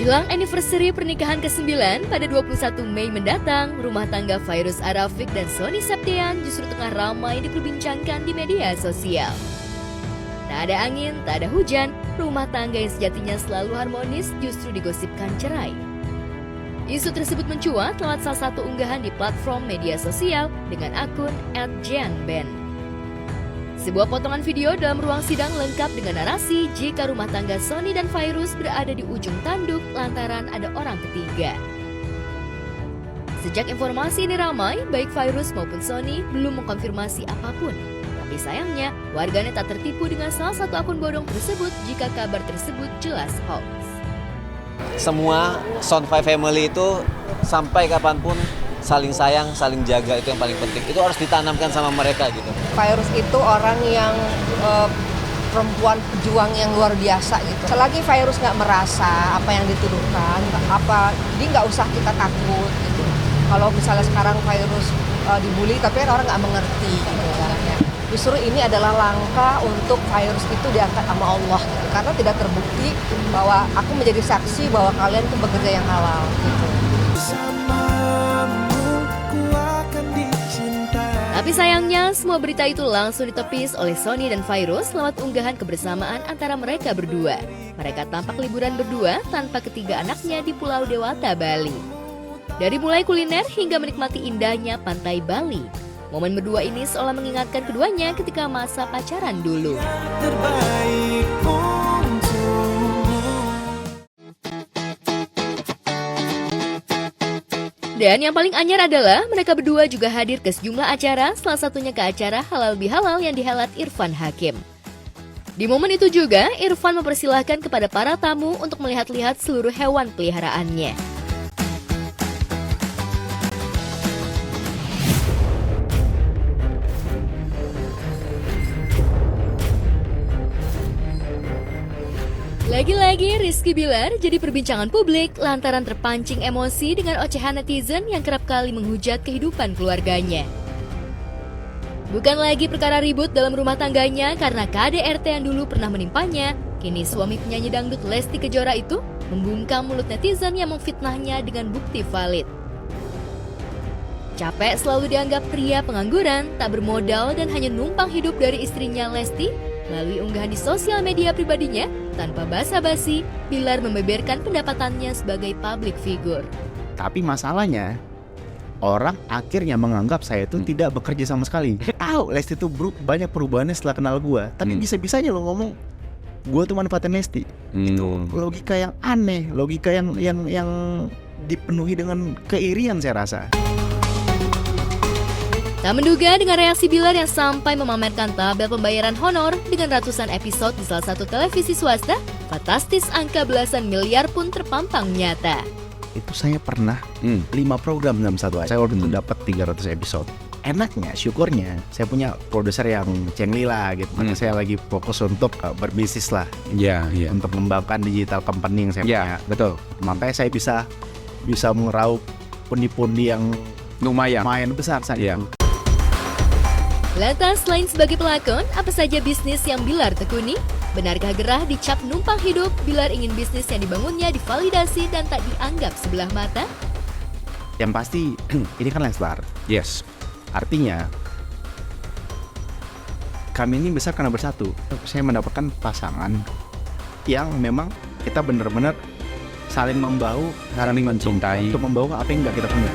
Menjelang anniversary pernikahan ke-9 pada 21 Mei mendatang, rumah tangga Fairuz Arafik dan Sony Septian justru tengah ramai diperbincangkan di media sosial. Tak ada angin, tak ada hujan, rumah tangga yang sejatinya selalu harmonis justru digosipkan cerai. Isu tersebut mencuat lewat salah satu unggahan di platform media sosial dengan akun @jeanben. Sebuah potongan video dalam ruang sidang lengkap dengan narasi jika rumah tangga Sony dan Fairuz berada di ujung tanduk lantaran ada orang ketiga. Sejak informasi ini ramai, baik Fairuz maupun Sony belum mengkonfirmasi apapun. Tapi sayangnya, warganet tak tertipu dengan salah satu akun bodong tersebut jika kabar tersebut jelas hoax. Semua Sound5 Family itu sampai kapanpun saling sayang, saling jaga, itu yang paling penting. Itu harus ditanamkan sama mereka gitu. Fairuz itu orang yang perempuan pejuang yang luar biasa gitu. Selagi Fairuz nggak merasa apa yang dituduhkan, jadi nggak usah kita takut gitu. Kalau misalnya sekarang Fairuz dibully, tapi kan orang nggak mengerti gitu caranya. Justru ini adalah langkah untuk Fairuz itu diangkat sama Allah gitu. Karena tidak terbukti bahwa aku menjadi saksi bahwa kalian itu bekerja yang halal gitu. Tapi sayangnya, semua berita itu langsung ditepis oleh Sony dan Fairuz lewat unggahan kebersamaan antara mereka berdua. Mereka tampak liburan berdua tanpa ketiga anaknya di Pulau Dewata, Bali. Dari mulai kuliner hingga menikmati indahnya pantai Bali. Momen berdua ini seolah mengingatkan keduanya ketika masa pacaran dulu. Dan yang paling anyar adalah mereka berdua juga hadir ke sejumlah acara, salah satunya ke acara Halal Bihalal yang dihelat Irfan Hakim. Di momen itu juga, Irfan mempersilahkan kepada para tamu untuk melihat-lihat seluruh hewan peliharaannya. Lagi-lagi Rizky Bilar jadi perbincangan publik lantaran terpancing emosi dengan ocehan netizen yang kerap kali menghujat kehidupan keluarganya. Bukan lagi perkara ribut dalam rumah tangganya karena KDRT yang dulu pernah menimpanya, kini suami penyanyi dangdut Lesti Kejora itu membungkam mulut netizen yang memfitnahnya dengan bukti valid. Capek selalu dianggap pria pengangguran, tak bermodal dan hanya numpang hidup dari istrinya Lesti. Melalui unggahan di sosial media pribadinya, tanpa basa-basi, Bilar membeberkan pendapatannya sebagai public figure. Tapi masalahnya, orang akhirnya menganggap saya itu tidak bekerja sama sekali. Tahu Lesti itu banyak perubahannya setelah kenal gue. Tapi bisa-bisanya lo ngomong, gue tuh manfaatin Lesti. Itu logika yang aneh, logika yang dipenuhi dengan keirian saya rasa. Tak menduga dengan reaksi Bilar yang sampai memamerkan tabel pembayaran honor dengan ratusan episode di salah satu televisi swasta, fantastis angka belasan miliar pun terpampang nyata. Itu saya pernah 5 program dalam satu hari. Saya waktu itu dapat 300 episode. Enaknya, syukurnya, saya punya produser yang cengli lah gitu. Maka saya lagi fokus untuk berbisnis lah. Untuk mengembangkan digital company yang saya punya. Betul. Makanya saya bisa meraup pundi-pundi yang lumayan besar saja. Lantas, selain sebagai pelakon, apa saja bisnis yang Bilar tekuni? Benarkah gerah dicap numpang hidup, Bilar ingin bisnis yang dibangunnya divalidasi dan tak dianggap sebelah mata? Yang pasti, ini kan Leslar. Yes. Artinya, kami ini besar karena bersatu. Saya mendapatkan pasangan yang memang kita benar-benar saling membahu, saling mencintai, untuk membawa apa yang nggak kita punya.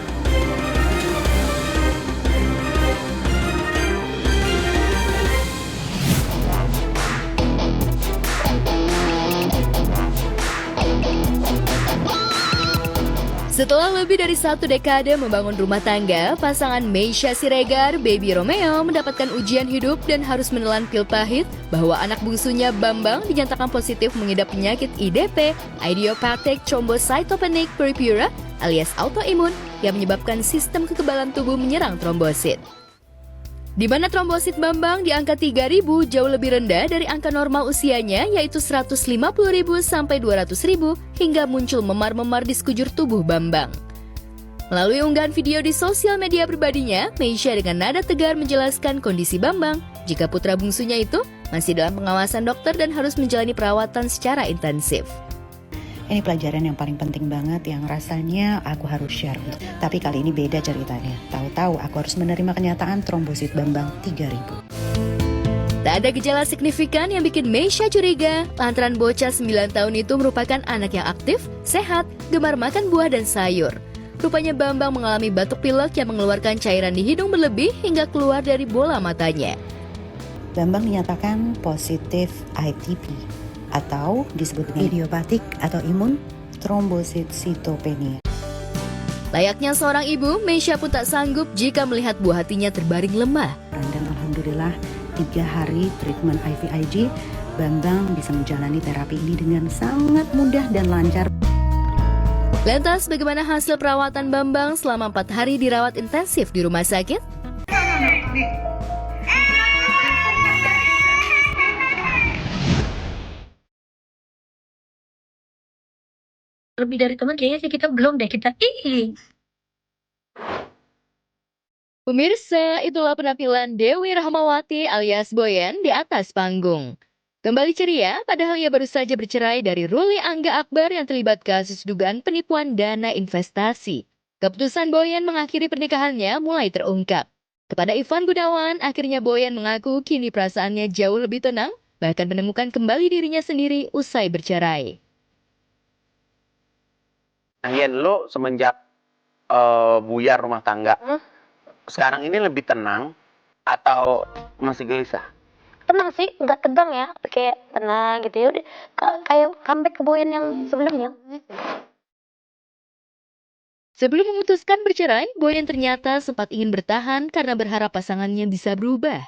Setelah lebih dari 1 dekade membangun rumah tangga, pasangan Meisya Siregar, Baby Romeo mendapatkan ujian hidup dan harus menelan pil pahit bahwa anak bungsunya Bambang dinyatakan positif mengidap penyakit IDP, Idiopathic Thrombocytopenic Purpura alias autoimun yang menyebabkan sistem kekebalan tubuh menyerang trombosit. Di mana trombosit Bambang di angka 3.000 jauh lebih rendah dari angka normal usianya yaitu 150.000 sampai 200.000 hingga muncul memar-memar di sekujur tubuh Bambang. Melalui unggahan video di sosial media pribadinya, Meisya dengan nada tegar menjelaskan kondisi Bambang jika putra bungsunya itu masih dalam pengawasan dokter dan harus menjalani perawatan secara intensif. Ini pelajaran yang paling penting banget yang rasanya aku harus share. Tapi kali ini beda ceritanya. Tahu-tahu aku harus menerima kenyataan trombosit Bambang 3000. Tak ada gejala signifikan yang bikin Meisha curiga lantaran bocah 9 tahun itu merupakan anak yang aktif, sehat, gemar makan buah dan sayur. Rupanya Bambang mengalami batuk pilek yang mengeluarkan cairan di hidung berlebih hingga keluar dari bola matanya. Bambang dinyatakan positif ITP atau disebut dengan idiopatik atau imun trombositopenia. Layaknya seorang ibu, Meisha pun tak sanggup jika melihat buah hatinya terbaring lemah. Dan alhamdulillah 3 hari treatment IVIG, Bambang bisa menjalani terapi ini dengan sangat mudah dan lancar. Lantas bagaimana hasil perawatan Bambang selama 4 hari dirawat intensif di rumah sakit? Lebih dari teman kayaknya sih kita belum deh, kita Pemirsa, itulah penampilan Dewi Rahmawati alias Boyen di atas panggung. Kembali ceria, padahal ia baru saja bercerai dari Ruli Angga Akbar yang terlibat kasus dugaan penipuan dana investasi. Keputusan Boyen mengakhiri pernikahannya mulai terungkap. Kepada Ivan Gunawan, akhirnya Boyen mengaku kini perasaannya jauh lebih tenang, bahkan menemukan kembali dirinya sendiri usai bercerai. Nah, Yen, lo semenjak buyar rumah tangga, sekarang ini lebih tenang atau masih gelisah? tenang sih, nggak tegang ya, kayak tenang gitu ya, udah kayak comeback ke Boyan yang sebelumnya. Sebelum memutuskan bercerai, Boyen ternyata sempat ingin bertahan karena berharap pasangannya bisa berubah.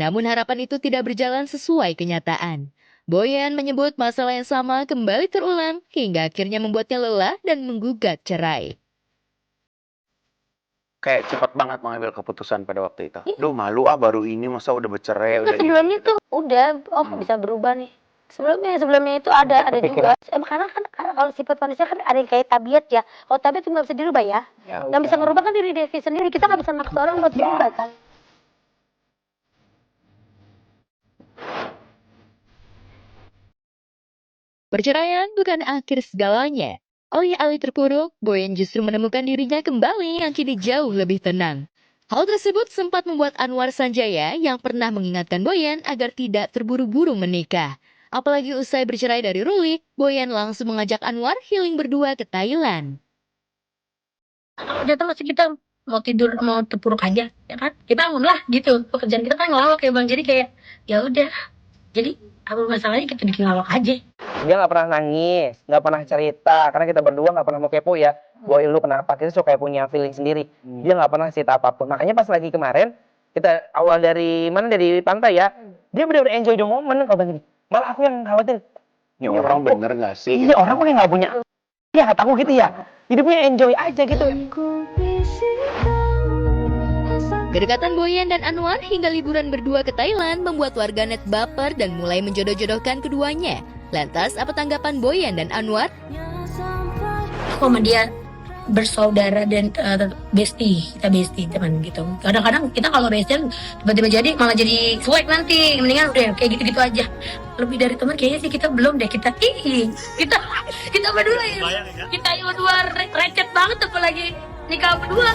Namun harapan itu tidak berjalan sesuai kenyataan. Boyen menyebut masalah yang sama kembali terulang hingga akhirnya membuatnya lelah dan menggugat cerai. Kayak cepat banget mengambil keputusan pada waktu itu. Duh, malu baru ini masa udah bercerai. Nah, sebelumnya tuh udah, bisa berubah nih. Sebelumnya itu ada juga. Karena kan kalau sifat manusia kan ada yang kayak tabiat ya. Kalau tabiat itu nggak bisa dirubah ya. Nggak bisa ngerubah kan diri Devi sendiri. Kita nggak bisa maksa orang buat berubah kan. Perceraian bukan akhir segalanya. Alih-alih terpuruk, Boyen justru menemukan dirinya kembali yang kini jauh lebih tenang. Hal tersebut sempat membuat Anwar Sanjaya yang pernah mengingatkan Boyen agar tidak terburu-buru menikah. Apalagi usai bercerai dari Ruli, Boyen langsung mengajak Anwar healing berdua ke Thailand. Udah tahu sih kita mau tidur mau terpuruk aja, ya kan? Kita bangun lah gitu. Pekerjaan kita kan ngelawak ya Bang. Jadi kayak ya udah. Jadi apa masalahnya kita bikin ngelawak aja. Dia nggak pernah nangis, nggak pernah cerita, karena kita berdua nggak pernah mau kepo ya. Boy, lu kenapa? Kita suka punya feeling sendiri. Dia nggak pernah cerita apapun. Makanya pas lagi kemarin, kita awal dari pantai ya, dia benar-benar enjoy the moment kalau begini. Malah aku yang khawatir. Ini orang bener nggak sih? Ini orang kok nggak punya. Ya kata aku gitu ya. Hidupnya enjoy aja gitu. Kedekatan Boyen dan Anwar hingga liburan berdua ke Thailand membuat warganet baper dan mulai menjodoh-jodohkan keduanya. Lantas, apa tanggapan Boyen dan Anwar? Sama dia bersaudara dan bestie, kita bestie teman gitu. Kadang-kadang kita kalau bestie tiba-tiba jadi malah jadi swag nanti. Mendingan udah kayak gitu-gitu aja. Lebih dari teman kayaknya sih kita belum deh, kita berdua ya. Kita berdua recet banget apalagi nikah berdua.